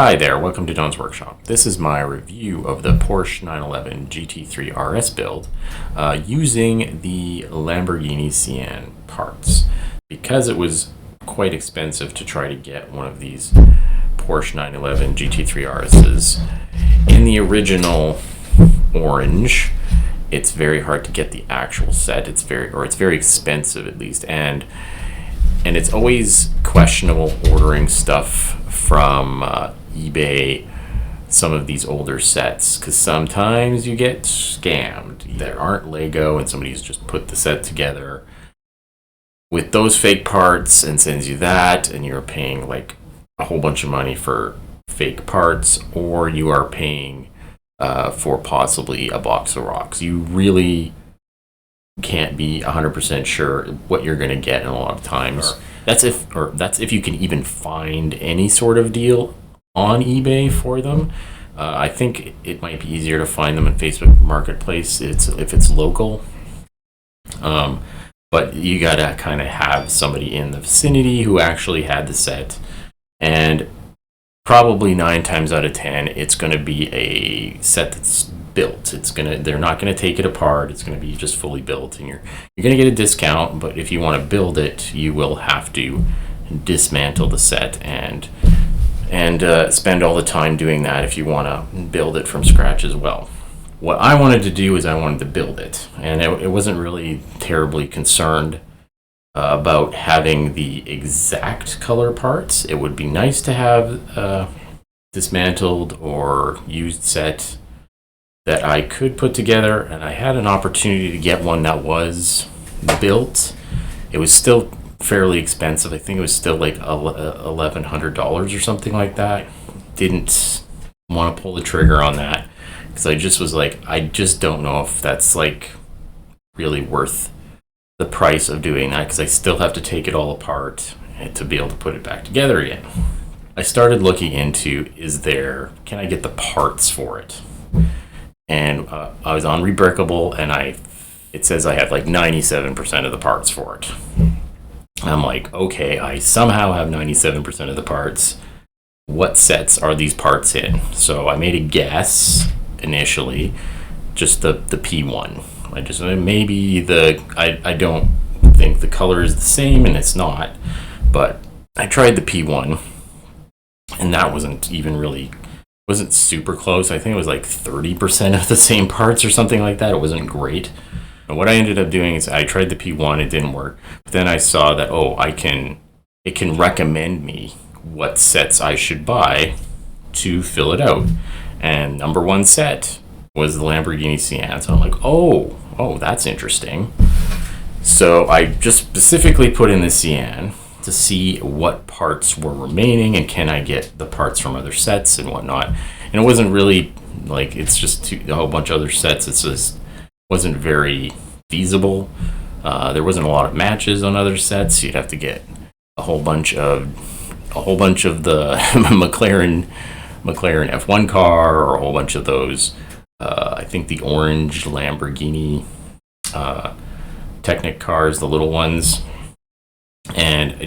Hi there, welcome to Don's Workshop. This is my review of the Porsche 911 GT3 RS build using the Lamborghini Sian parts. Because it was quite expensive to try to get one of these Porsche 911 GT3 RSs in the original orange, it's very hard to get the actual set. It's very expensive at least, and it's always questionable ordering stuff from eBay, some of these older sets, because sometimes you get scammed. There aren't Lego and somebody's just put the set together with those fake parts and sends you that, and you're paying like a whole bunch of money for fake parts, or you are paying for possibly a box of rocks. You really can't be 100% sure what you're going to get in a lot of times. That's if you can even find any sort of deal on eBay for them. I think it might be easier to find them in Facebook Marketplace if it's local. But you gotta kind of have somebody in the vicinity who actually had the set, and probably 9 times out of 10 it's going to be a set that's built. They're not going to take it apart. It's going to be just fully built, and you're going to get a discount. But if you want to build it, you will have to dismantle the set and spend all the time doing that if you want to build it from scratch as well. What I wanted to do is I wanted to build it, and it wasn't really terribly concerned about having the exact color parts. It would be nice to have a dismantled or used set that I could put together, and I had an opportunity to get one that was built. It was still fairly expensive. I think it was still like $1,100 or something like that. Didn't want to pull the trigger on that because I just was like, I just don't know if that's like really worth the price of doing that, because I still have to take it all apart to be able to put it back together again. I started looking into, can I get the parts for it? And I was on Rebrickable, and it says I have like 97% of the parts for it. I'm like, okay, I somehow have 97% of the parts. What sets are these parts in? So I made a guess initially, just the P1. I don't think the color is the same, and it's not, but I tried the P1, and that wasn't super close. I think it was like 30% of the same parts or something like that. It wasn't great. And what I ended up doing is I tried the P1, it didn't work. But then I saw that, it can recommend me what sets I should buy to fill it out. And number one set was the Lamborghini Sian. So I'm like, oh, that's interesting. So I just specifically put in the Sian to see what parts were remaining and can I get the parts from other sets and whatnot. And it wasn't really like, it's just a whole bunch of other sets. It just wasn't very feasible. There wasn't a lot of matches on other sets. You'd have to get a whole bunch of the McLaren F1 car, or a whole bunch of those. I think the orange Lamborghini Technic cars, the little ones. And I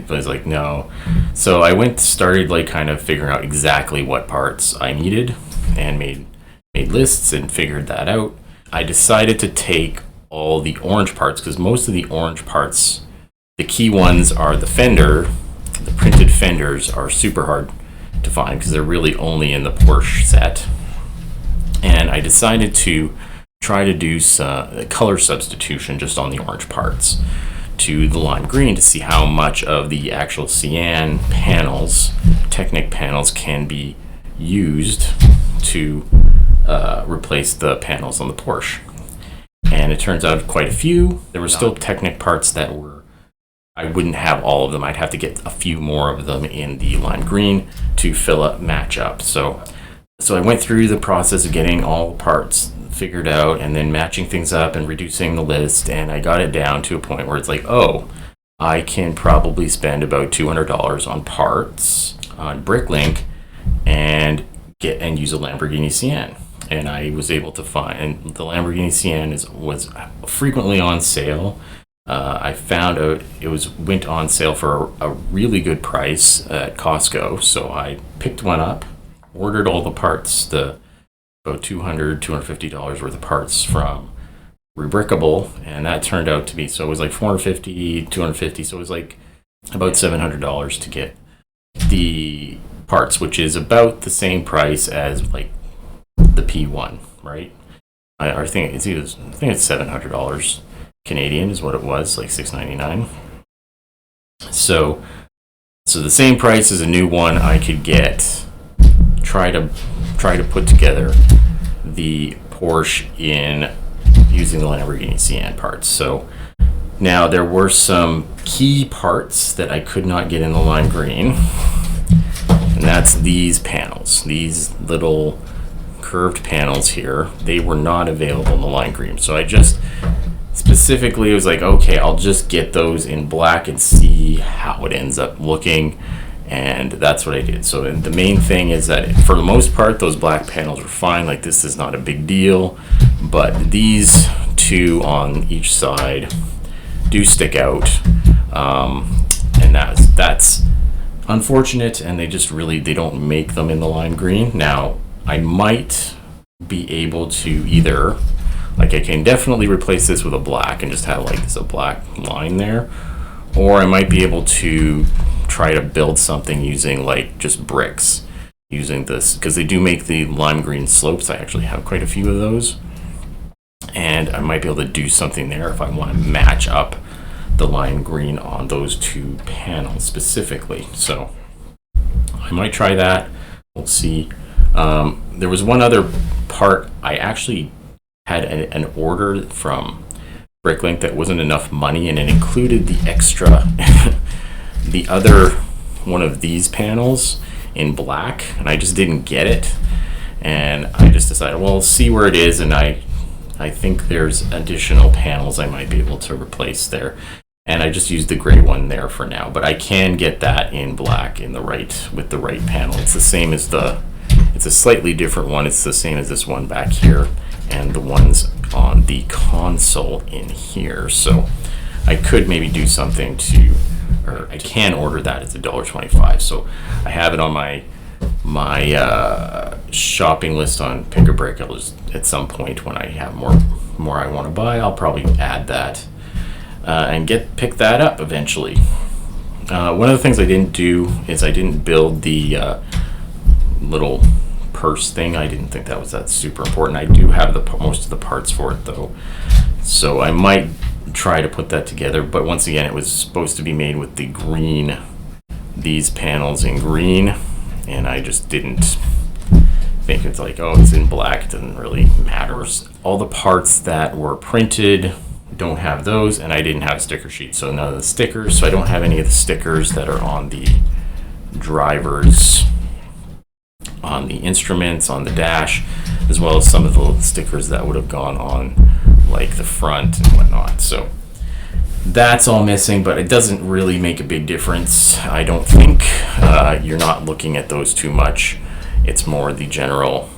was like, no. So I started like kind of figuring out exactly what parts I needed, and made lists and figured that out. I decided to take all the orange parts, because most of the orange parts, the key ones are the fender. The printed fenders are super hard to find because they're really only in the Porsche set. And I decided to try to do some color substitution just on the orange parts to the lime green to see how much of the actual Sian panels, Technic panels, can be used to replace the panels on the Porsche. And it turns out quite a few. There were still Technic parts that I wouldn't have all of them. I'd have to get a few more of them in the lime green to match up. So I went through the process of getting all the parts figured out and then matching things up and reducing the list, and I got it down to a point where it's like, I can probably spend about $200 on parts on Bricklink and use a Lamborghini Sian. And I was able to find, and the Lamborghini Sian was frequently on sale. I found out it went on sale for a really good price at Costco, so I picked one up, ordered all the parts, about $250 worth of parts from Rebrickable, and that turned out to be, so it was like $450, $250, so it was like about $700 to get the parts, which is about the same price as like the P1, right? I think it's $700 Canadian is what it was, like $699. So the same price as a new one I could get. Try to put together the Porsche in using the Lamborghini Sian parts. So now there were some key parts that I could not get in the lime green, and that's these panels, these little curved panels here. They were not available in the lime green, so I just specifically was like, okay, I'll just get those in black and see how it ends up looking, and that's what I did. So the main thing is that for the most part those black panels were fine, like this is not a big deal, but these two on each side do stick out, and that's unfortunate, and they don't make them in the lime green. Now I might be able to either, like, I can definitely replace this with a black and just have like this a black line there, or I might be able to try to build something using like just bricks, using this, because they do make the lime green slopes. I actually have quite a few of those, and I might be able to do something there if I want to match up the lime green on those two panels specifically. So I might try that. We'll see. There was one other part I actually had an order from Bricklink that wasn't enough money, and it included the extra the other one of these panels in black, and I just didn't get it, and I just decided, well, see where it is, and I think there's additional panels I might be able to replace there, and I just used the gray one there for now, but I can get that in black with the right panel. It's the same as it's a slightly different one. It's the same as this one back here and the ones on the console in here. So I could maybe do something or I can order that. It's $1.25. So I have it on my shopping list on Pick a Brick. I'll just, at some point when I have more I want to buy, I'll probably add that and pick that up eventually. One of the things I didn't do is I didn't build the little purse thing. I didn't think that was that super important. I do have most of the parts for it though, so I might try to put that together, but once again it was supposed to be made with the green, these panels in green, and I just didn't think it's like, oh, it's in black, it doesn't really matter. All the parts that were printed don't have those, and I didn't have a sticker sheet, so none of the stickers, so I don't have any of the stickers that are on the drivers, on the instruments, on the dash, as well as some of the stickers that would have gone on like the front and whatnot. So that's all missing, but it doesn't really make a big difference, I don't think. You're not looking at those too much. It's more the general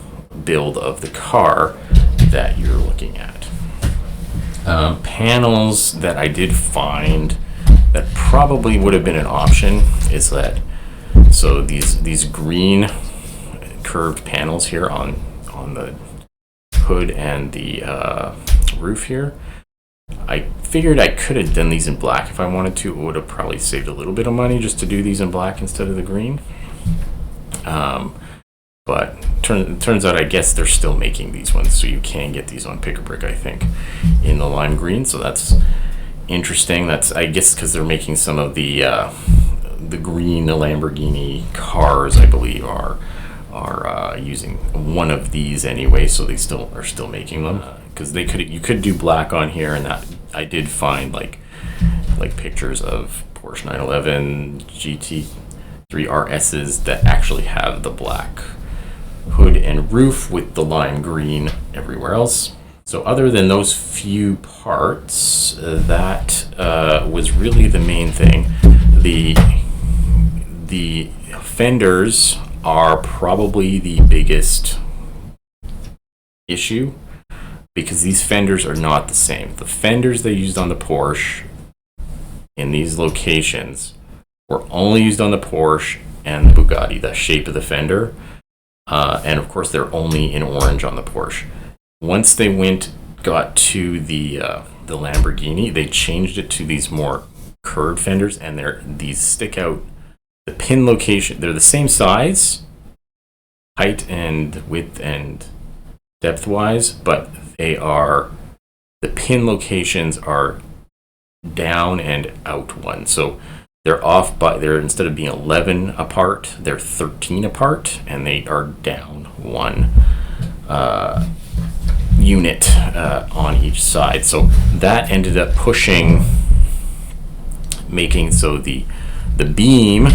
build of the car that you're looking at. Panels that I did find that probably would have been an option is that, so these green curved panels here on the hood and the roof here, I figured I could have done these in black if I wanted to. It would have probably saved a little bit of money just to do these in black instead of the green. But turns out I guess they're still making these ones, so you can get these on Pick a Brick, I think, in the lime green. So that's interesting. That's, I guess, because they're making some of the green Lamborghini cars, I believe, are using one of these anyway, so they are still making them, because you could do black on here, and that I did find like pictures of Porsche 911 GT3 RSs that actually have the black hood and roof with the lime green everywhere else. So other than those few parts, that was really the main thing. The fenders are probably the biggest issue, because these fenders are not the same. The fenders they used on the Porsche in these locations were only used on the Porsche and the Bugatti, the shape of the fender. And of course, they're only in orange on the Porsche. Once they got to the Lamborghini, they changed it to these more curved fenders, and these stick out. The pin location, they're the same size, height and width and depth wise, but the pin locations are down and out one. So they're off instead of being 11 apart, they're 13 apart, and they are down one unit on each side. So that ended up making so the beam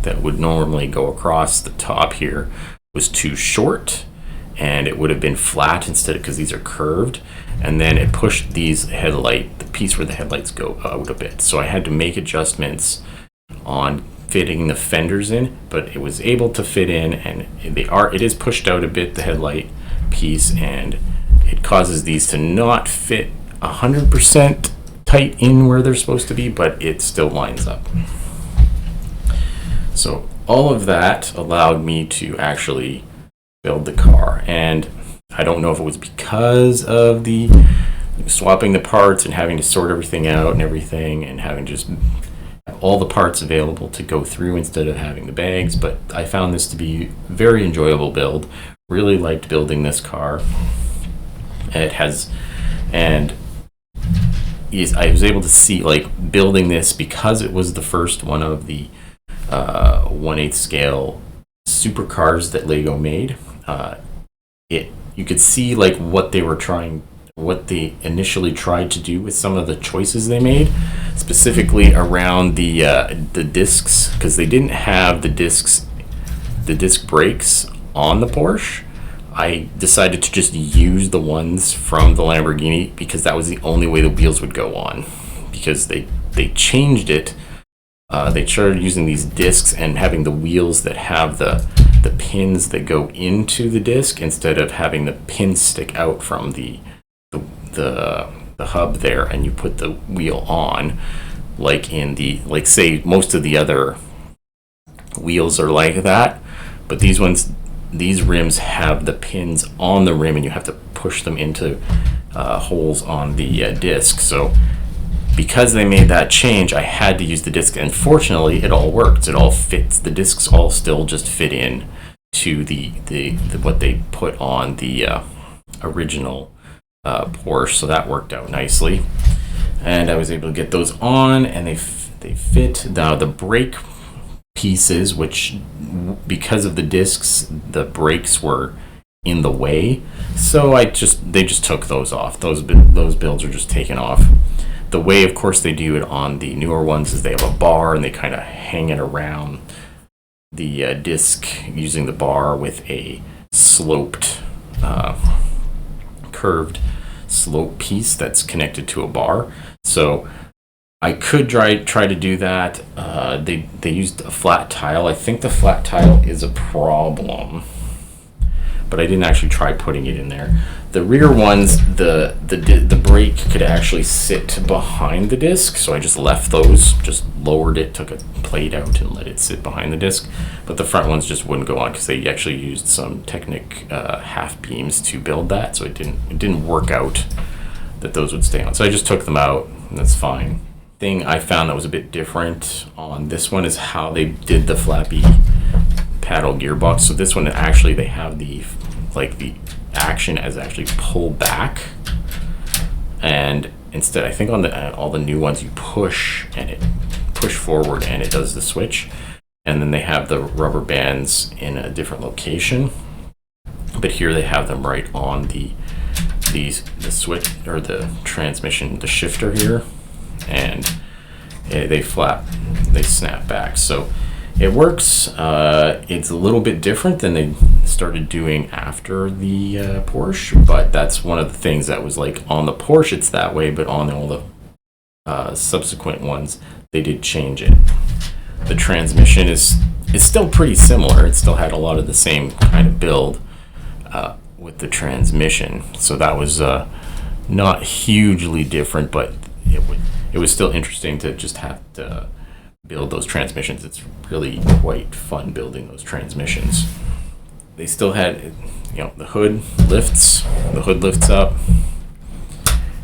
that would normally go across the top here was too short, and it would have been flat instead, because these are curved, and then it pushed the piece where the headlights go out a bit. So I had to make adjustments on fitting the fenders in, but it was able to fit in, and it is pushed out a bit, the headlight piece, and it causes these to not fit 100% tight in where they're supposed to be, but it still lines up. So all of that allowed me to actually build the car, and I don't know if it was because of the swapping the parts and having to sort everything out and everything, and having just all the parts available to go through instead of having the bags, but I found this to be a very enjoyable build. Really liked building this car. I was able to see, like, building this, because it was the first one of the 1/8 scale supercars that Lego made. You could see like what they initially tried to do with some of the choices they made, specifically around the discs, because they didn't have the disc brakes on the Porsche. I decided to just use the ones from the Lamborghini, because that was the only way the wheels would go on, because they changed it. They started using these discs and having the wheels that have the pins that go into the disc, instead of having the pins stick out from the hub there, and you put the wheel on, like say most of the other wheels are like that, but these rims have the pins on the rim, and you have to push them into holes on the disc. So because they made that change, I had to use the disc, and fortunately it all worked. It all fits. The discs all still just fit in to the what they put on the original Porsche, so that worked out nicely, and I was able to get those on, and they fit. Now the brake pieces, which because of the discs, the brakes were in the way, so they just took those off. Those builds are just taken off. The way, of course, they do it on the newer ones is they have a bar, and they kind of hang it around the disc using the bar with a sloped, curved slope piece that's connected to a bar. So I could try to do that. They used a flat tile. I think the flat tile is a problem, but I didn't actually try putting it in there. The rear ones, the brake could actually sit behind the disc, so I just left those, just lowered it, took a plate out and let it sit behind the disc. But the front ones just wouldn't go on, because they actually used some Technic half beams to build that, so it didn't work out that those would stay on. So I just took them out, and that's fine. Thing I found that was a bit different on this one is how they did the flappy paddle gearbox. So this one, actually they have the action as actually pull back, and instead I think on all the new ones you push forward and it does the switch, and then they have the rubber bands in a different location, but here they have them right on the switch, or the transmission, the shifter here, and they snap back. So it works. It's a little bit different than they started doing after the Porsche, but that's one of the things that was like on the Porsche it's that way, but on all the subsequent ones they did change it. The transmission is still pretty similar. It still had a lot of the same kind of build with the transmission, so that was not hugely different, but it was still interesting to just have to build those transmissions. It's really quite fun building those transmissions. They still had, the hood lifts. The hood lifts up.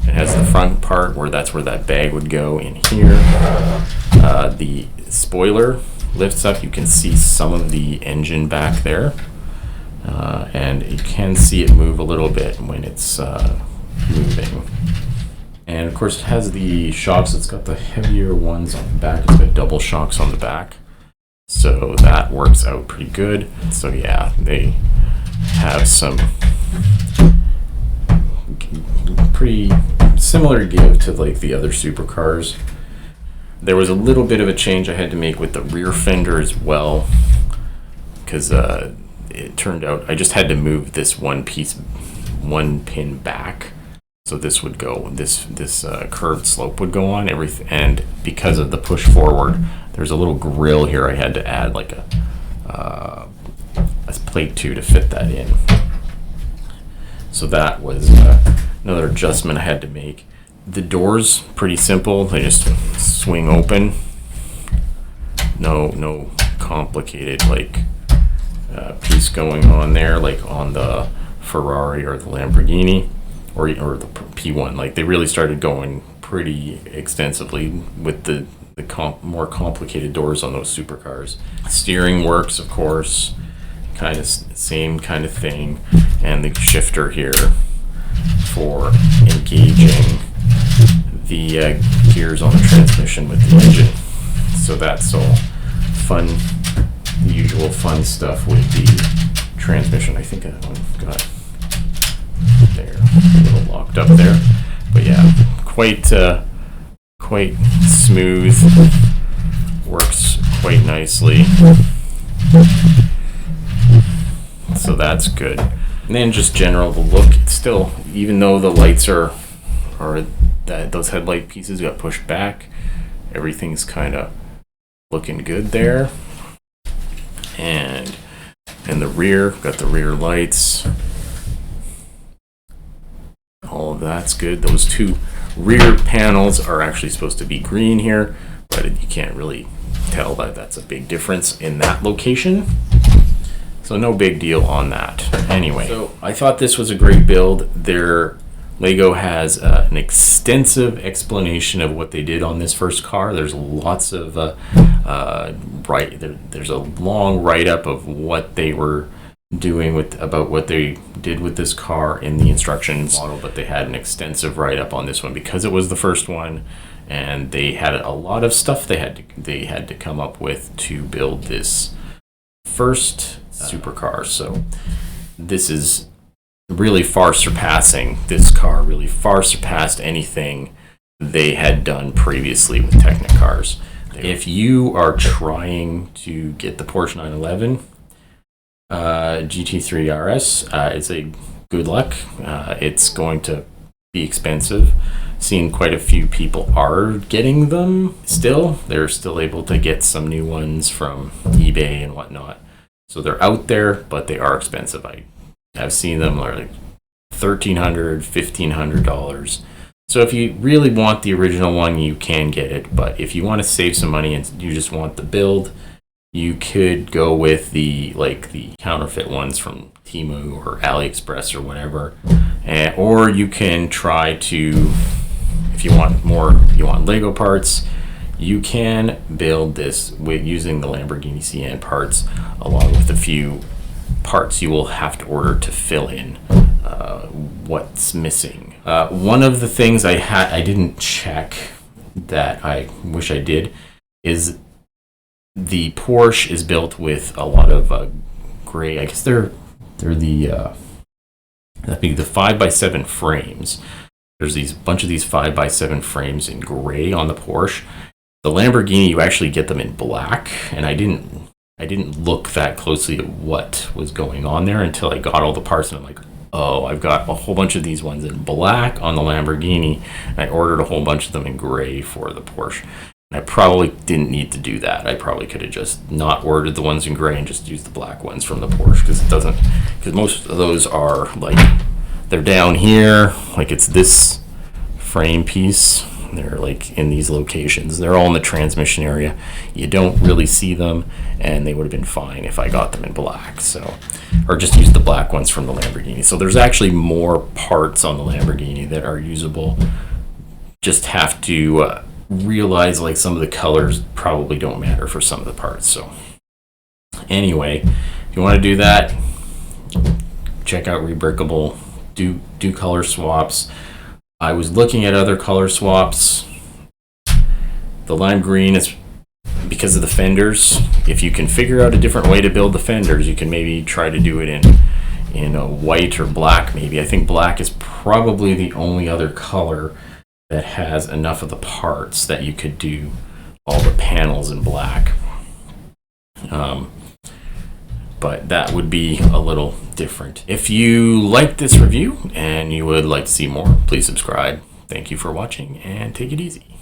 It has the front part that's where that bag would go in here. The spoiler lifts up. You can see some of the engine back there. And you can see it move a little bit when it's moving. And of course it has the shocks. It's got the heavier ones on the back. It's got double shocks on the back. So that works out pretty good. So yeah, they have some pretty similar give to like the other supercars. There was a little bit of a change I had to make with the rear fender as well, because it turned out I just had to move this one pin back, so this would go, this curved slope would go on everything, and because of the push forward, there's a little grill here I had to add like a plate to fit that in. So that was another adjustment I had to make. The doors, pretty simple. They just swing open. No complicated piece going on there like on the Ferrari or the Lamborghini or the P1. Like they really started going pretty extensively with the more complicated doors on those supercars. Steering works, of course, kind of same kind of thing, and the shifter here for engaging the gears on the transmission with the engine. So that's all fun, the usual fun stuff with the transmission. I think that one got there, a little locked up there, but yeah, quite smooth, works quite nicely. So that's good. And then just general, the look, still, even though the lights are that those headlight pieces got pushed back, everything's kind of looking good there. And in the rear, got the rear lights. All of that's good. Those two rear panels are actually supposed to be green here, but you can't really tell that that's a big difference in that location. So no big deal on that. Anyway, so I thought this was a great build. Lego has an extensive explanation of what they did on this first car. There's lots of there's a long write-up of what they were doing about what they did with this car in the instructions model, but they had an extensive write-up on this one because it was the first one, and they had a lot of stuff they had to come up with to build this first supercar. So this is really this car really far surpassed anything they had done previously with Technicars. If you are trying to get the Porsche 911 GT3 RS, it's a good luck. It's going to be expensive. Seen quite a few people are getting them still. They're still able to get some new ones from eBay and whatnot. So they're out there, but they are expensive. I've seen them like $1,300, $1,500. So if you really want the original one, you can get it. But if you want to save some money and you just want the build, you could go with the counterfeit ones from Temu or AliExpress or whatever. Or you can try to, if you want Lego parts, you can build this using the Lamborghini Sian parts, along with a few parts you will have to order to fill in what's missing. One of the things I didn't check that I wish I did is the Porsche is built with a lot of gray. I guess they're the 5x7 frames. There's these bunch of these 5x7 frames in gray on the Porsche. The Lamborghini, you actually get them in black, and I didn't look that closely at what was going on there until I got all the parts, and I'm like, oh, I've got a whole bunch of these ones in black on the Lamborghini, and I ordered a whole bunch of them in gray for the Porsche. And I probably didn't need to do that. I probably could have just not ordered the ones in gray and just used the black ones from the Porsche, because most of those are they're down here, like it's this frame piece, They're like in these locations. They're all in the transmission area. You don't really see them, and they would have been fine if I got them in black. So, or just use the black ones from the Lamborghini. So there's actually more parts on the Lamborghini that are usable. Just have to realize like some of the colors probably don't matter for some of the parts. So anyway, if you want to do that, check out Rebrickable. Do color swaps. I was looking at other color swaps. The lime green is because of the fenders. If you can figure out a different way to build the fenders, you can maybe try to do it in a white or black maybe. I think black is probably the only other color that has enough of the parts that you could do all the panels in black. But that would be a little different. If you liked this review and you would like to see more, please subscribe. Thank you for watching, and take it easy.